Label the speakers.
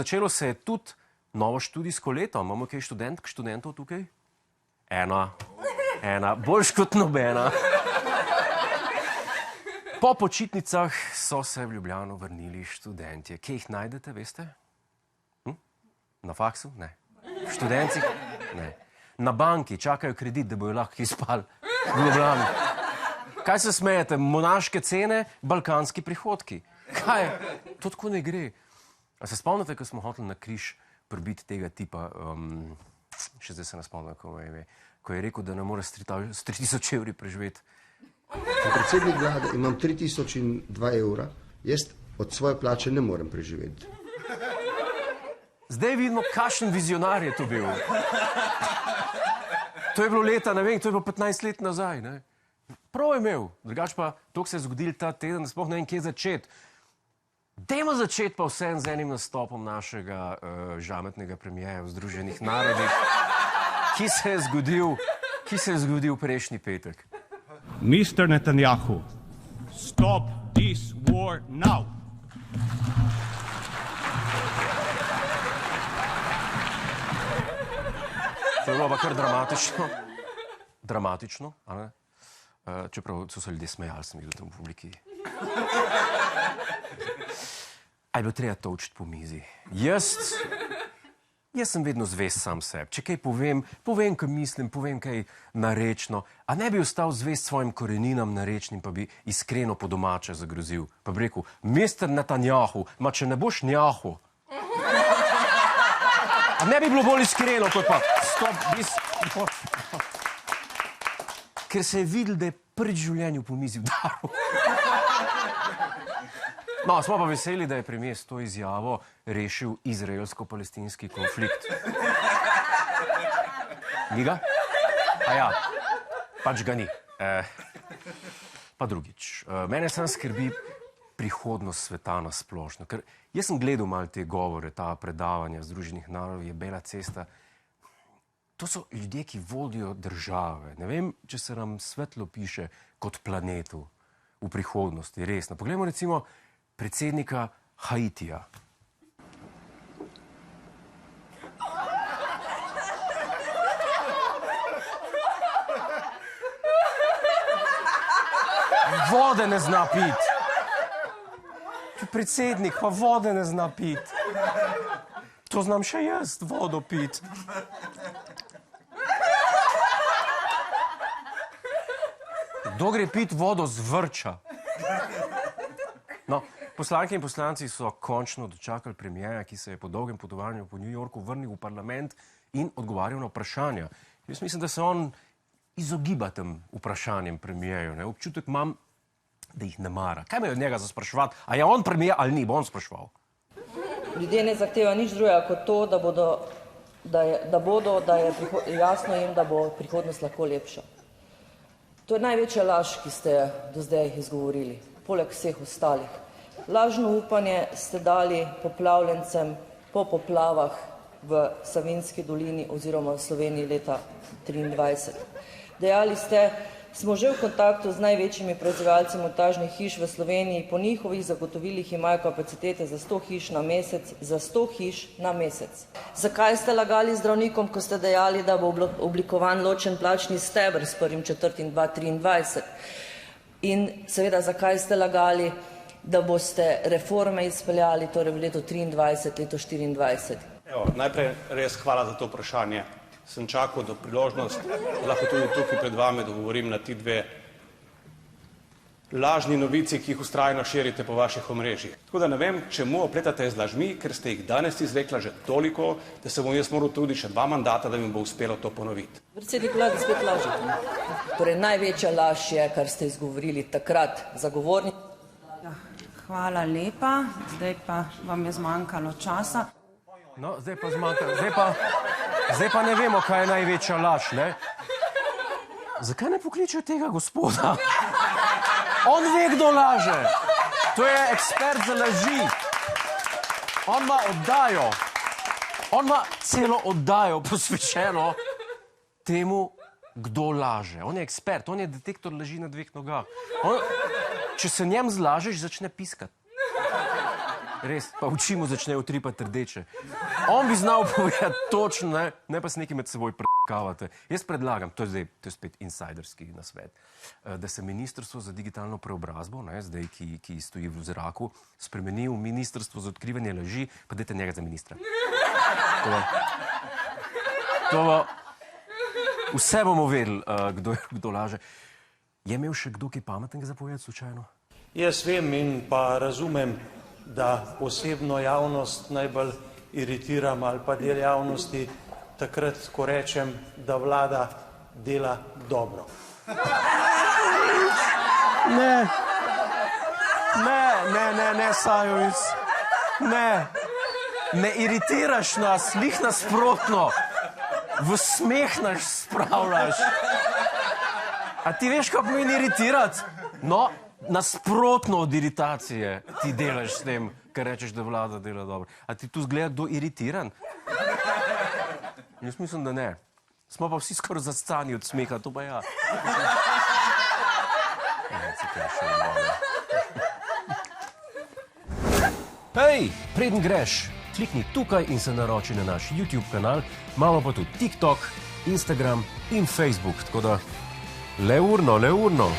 Speaker 1: začelo se je tudi novo študijsko leto. Imamo kaj študentov tukaj? Ena, boljš kot nobena. Po počitnicah so se v Ljubljano vrnili študentje. Kje jih najdete, veste? Na faksu? Ne. V študencih? Ne. Na banki čakajo kredit, da bojo lahko izpali v Ljubljani. Kaj se smejete? Monaške cene, balkanski prihodki. Kaj? To tako ne gre. A se spomnite, ko smo hoteli na križ prbiti tega tipa, še zdaj se ne spomnim, ko je rekel, da ne more s 3000 evri preživeti.
Speaker 2: Predsednik vlade, imam 3002 evra, jaz od svoje plače ne morem preživeti.
Speaker 1: Zdaj vidimo, kakšen vizionar je to bil. To je bilo leta, ne vem, to je bilo 15 let nazaj, ne. Prav je imel, drugač pa to, ko se je zgodil ta teden, da sploh ne vem, kje začeti. Dajmo začeti pa vsem z enim nastopom našega žametnega premierja v Združenih narodih, ki se je zgodil prejšnji petek.
Speaker 3: Mr. Netanyahu, stop this war now.
Speaker 1: To je bilo pa kar dramatično, a ne? Čeprav so se ljudje smejali, sem videl tam v publiki. A je bilo treba tolčiti po mizi? Jaz sem vedno zvest sam sebi. Če kaj povem, kaj mislim, povem kaj narečno, a ne bi ostal zvest svojim koreninam narečnim, pa bi iskreno po domače zagrozil. Pa bi rekel, Mr. Netanyahu, ma če ne boš njahu. A ne bi bilo bolj iskreno, kot pa stop, ker se je videl, da je prvič v življenju po mizi udaril. No, smo pa veseli, da je premier s to izjavo rešil izraelsko-palestinski konflikt. Ni ga? A ja, pač ga ni. Pa drugič. Mene sam skrbi prihodnost sveta na splošno, ker jaz sem gledal malo te govore, ta predavanja Združenih narodov, je bela cesta. To so ljudje, ki vodijo države. Ne vem, če se nam svetlo piše kot planetu v prihodnosti, resno. Poglejmo recimo predsednika Haitija. Vode ne zna piti. Predsednik pa vode ne zna piti. To znam še jaz, vodo piti. Kdo gre piti vodo z vrča? No, poslanke in poslanci so končno dočakali premierja, ki se je po dolgem potovanju po New Yorku vrnil v parlament in odgovarjal na vprašanja. Jaz mislim, da se on izogiba tem vprašanjem premierju. Občutek imam, da jih ne mara. Kaj me je od njega za spraševati? A je on premier ali ni? Bo on spraševal.
Speaker 4: Ljudje ne zahtevajo nič drugega kot to, da je jasno jim, da bo prihodnost lahko lepša. To je največja laž, ki ste do zdaj izgovorili, poleg vseh ostalih. Lažno upanje ste dali poplavljencem po poplavah v Savinjski dolini oziroma v Sloveniji leta 2023. Dejali ste, smo že v kontaktu z največjimi proizvajalci montažnih hiš v Sloveniji, po njihovih zagotovilih imajo kapacitete za 100 hiš na mesec, za 100 hiš na mesec. Zakaj ste lagali zdravnikom, ko ste dejali, da bo oblikovan ločen plačni steber s 1.4.2023? In seveda, zakaj ste lagali, da boste reforme izpeljali torej v letu 2023, leto 2024?
Speaker 5: Najprej res hvala za to vprašanje. Sem čakal do priložnost, da lahko tudi tukaj pred vami dogovorim na ti dve lažni novici, ki jih vztrajno širite po vaših omrežjih. Tako da ne vem, čemu opletate z lažmi, ker ste jih danes izrekla že toliko, da se bom jaz moral truditi še 2 mandata, da mi bo uspelo to ponoviti.
Speaker 4: Predsednik vlade, spet lažete. Torej, največja laž je, kar ste izgovorili takrat zagovornik.
Speaker 6: Hvala lepa. Zdaj pa vam je zmanjkalo časa.
Speaker 1: No, zdaj pa zmanjkalo. Zdaj pa ne vemo, kaj je največja laž, ne? Zakaj ne pokličejo tega gospoda? On ve, kdo laže. To je ekspert za laži. On ima oddajo. On ima celo oddajo posvečeno temu, kdo laže. On je ekspert, on je detektor laži na 2 nogah. Če se njem zlažeš, začne piskati. Res, pa oči mu začnejo utripati rdeče. On bi znal povedati točno, ne pa s nekim med seboj prekavate. Jaz predlagam, to je spet insiderski nasvet, da se Ministrstvo za digitalno preobrazbo, zdaj, ki stoji v zraku, spremeni v Ministrstvo za odkrivanje laži, pa dajte njega za ministra. Vse bomo vedeli, kdo laže. Je imel še kdo kaj pametnega za povedati slučajno?
Speaker 7: Jaz vem in pa razumem, da osebno javnost najbolj iritiram ali pa del javnosti takrat, ko rečem, da vlada dela dobro.
Speaker 1: Ne, Sajovic. Ne iritiraš nas, lih nasprotno. V smeh nas spravljaš. A ti veš, kako pomeni iritirati? No, nasprotno od iritacije ti delaš s tem, ker rečeš, da vlada dela dobro. A ti tu zgleda kdo iritiran? Jaz mislim, da ne. Smo pa vsi skoraj zascani od smeha, to pa ja. Hej, preden greš, klikni tukaj in se naroči na naš YouTube kanal, imamo pa tudi TikTok, Instagram in Facebook, tako da le urno.